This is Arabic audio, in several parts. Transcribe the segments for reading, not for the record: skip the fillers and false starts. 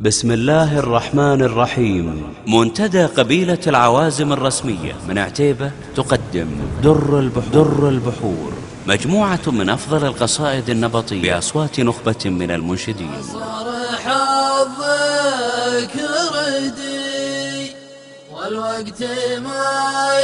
بسم الله الرحمن الرحيم. منتدى قبيلة العوازم الرسمية من عتيبة تقدم در البحور، مجموعة من أفضل القصائد النبطية بأصوات نخبة من المنشدين. صار حظك ردي والوقت ما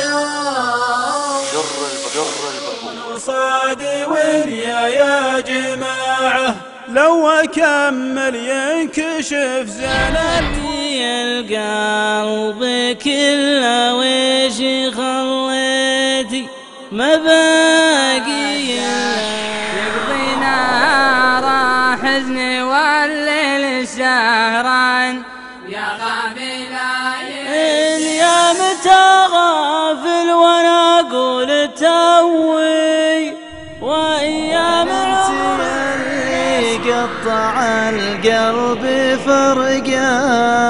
در صادي ويا يا جماعة، لو أكمل ينكشف زلالي القلب كله ويش خليتي ما باقي يقضي نهار حزني والليل شهران يا غافلين يا متى غافل وانا اقول توي وايام قطع القلب فرقاك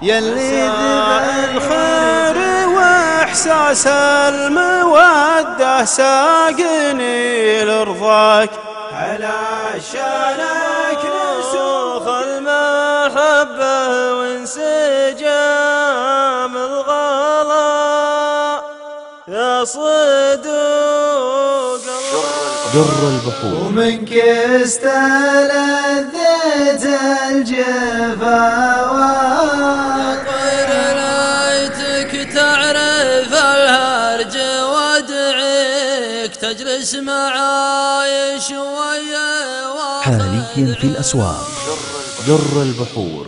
يلي ذبح الخير واحساس المودة ساقني لرضاك، علشانك نسوخ المحبة وانسجام الغلا يا صدوق در البحور. ومن كست لذة الجفا طير ليتك تعرف الهرج وادعيك تجلس معاي شوية حاليا في الأسواق در البحور.